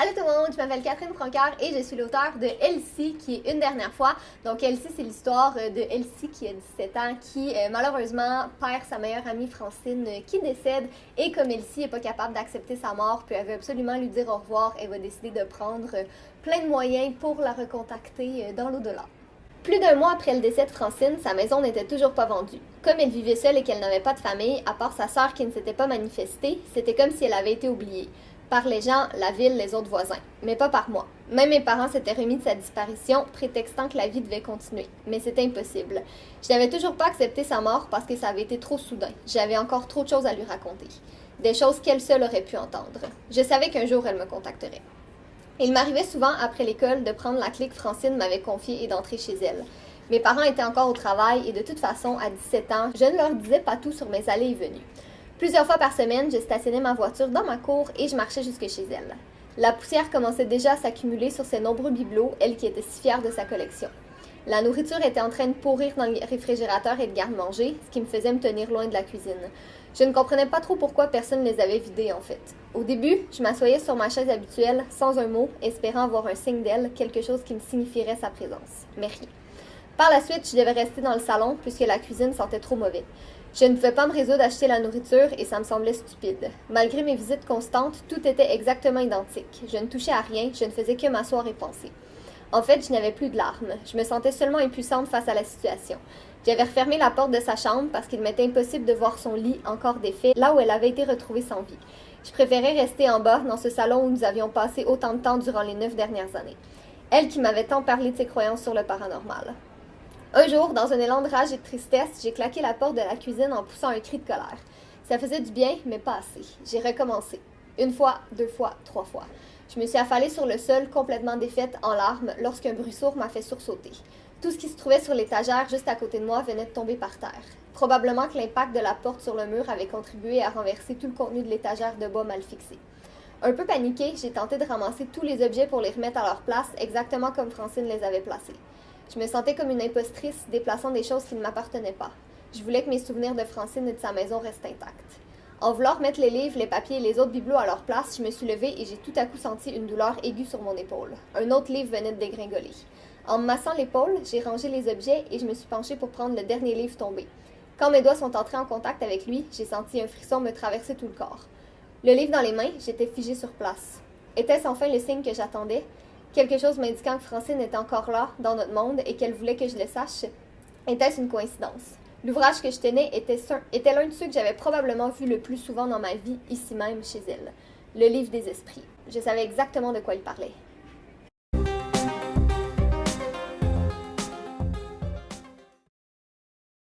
Allô tout le monde, je m'appelle Catherine Francaire et je suis l'auteure de Elsie qui est une dernière fois. Donc Elsie, c'est l'histoire de Elsie qui a 17 ans, qui malheureusement perd sa meilleure amie Francine qui décède et comme Elsie n'est pas capable d'accepter sa mort puis elle veut absolument lui dire au revoir, elle va décider de prendre plein de moyens pour la recontacter dans l'au-delà. Plus d'un mois après le décès de Francine, sa maison n'était toujours pas vendue. Comme elle vivait seule et qu'elle n'avait pas de famille, à part sa sœur qui ne s'était pas manifestée, c'était comme si elle avait été oubliée. Par les gens, la ville, les autres voisins, mais pas par moi. Même mes parents s'étaient remis de sa disparition, prétextant que la vie devait continuer, mais c'était impossible. Je n'avais toujours pas accepté sa mort parce que ça avait été trop soudain. J'avais encore trop de choses à lui raconter. Des choses qu'elle seule aurait pu entendre. Je savais qu'un jour elle me contacterait. Il m'arrivait souvent après l'école de prendre la clé que Francine m'avait confiée et d'entrer chez elle. Mes parents étaient encore au travail et de toute façon, à 17 ans, je ne leur disais pas tout sur mes allées et venues. Plusieurs fois par semaine, je stationnais ma voiture dans ma cour et je marchais jusque chez elle. La poussière commençait déjà à s'accumuler sur ses nombreux bibelots, elle qui était si fière de sa collection. La nourriture était en train de pourrir dans le réfrigérateur et le garde-manger, ce qui me faisait me tenir loin de la cuisine. Je ne comprenais pas trop pourquoi personne ne les avait vidés en fait. Au début, je m'assoyais sur ma chaise habituelle, sans un mot, espérant avoir un signe d'elle, quelque chose qui me signifierait sa présence. Mais rien. Par la suite, je devais rester dans le salon puisque la cuisine sentait trop mauvais. Je ne pouvais pas me résoudre à acheter la nourriture et ça me semblait stupide. Malgré mes visites constantes, tout était exactement identique. Je ne touchais à rien, je ne faisais que m'asseoir et penser. En fait, je n'avais plus de larmes. Je me sentais seulement impuissante face à la situation. J'avais refermé la porte de sa chambre parce qu'il m'était impossible de voir son lit encore défait, là où elle avait été retrouvée sans vie. Je préférais rester en bas, dans ce salon où nous avions passé autant de temps durant les 9 dernières années. Elle qui m'avait tant parlé de ses croyances sur le paranormal. Un jour, dans un élan de rage et de tristesse, j'ai claqué la porte de la cuisine en poussant un cri de colère. Ça faisait du bien, mais pas assez. J'ai recommencé. Une fois, deux fois, trois fois. Je me suis affalée sur le sol, complètement défaite, en larmes, lorsqu'un bruit sourd m'a fait sursauter. Tout ce qui se trouvait sur l'étagère juste à côté de moi venait de tomber par terre. Probablement que l'impact de la porte sur le mur avait contribué à renverser tout le contenu de l'étagère de bois mal fixé. Un peu paniquée, j'ai tenté de ramasser tous les objets pour les remettre à leur place, exactement comme Francine les avait placés. Je me sentais comme une impostrice, déplaçant des choses qui ne m'appartenaient pas. Je voulais que mes souvenirs de Francine et de sa maison restent intacts. En voulant remettre les livres, les papiers et les autres bibelots à leur place, je me suis levée et j'ai tout à coup senti une douleur aiguë sur mon épaule. Un autre livre venait de dégringoler. En me massant l'épaule, j'ai rangé les objets et je me suis penchée pour prendre le dernier livre tombé. Quand mes doigts sont entrés en contact avec lui, j'ai senti un frisson me traverser tout le corps. Le livre dans les mains, j'étais figée sur place. Était-ce enfin le signe que j'attendais? Quelque chose m'indiquant que Francine était encore là, dans notre monde, et qu'elle voulait que je le sache. Était-ce une coïncidence? L'ouvrage que je tenais était l'un de ceux que j'avais probablement vu le plus souvent dans ma vie, ici même, chez elle. Le livre des esprits. Je savais exactement de quoi il parlait.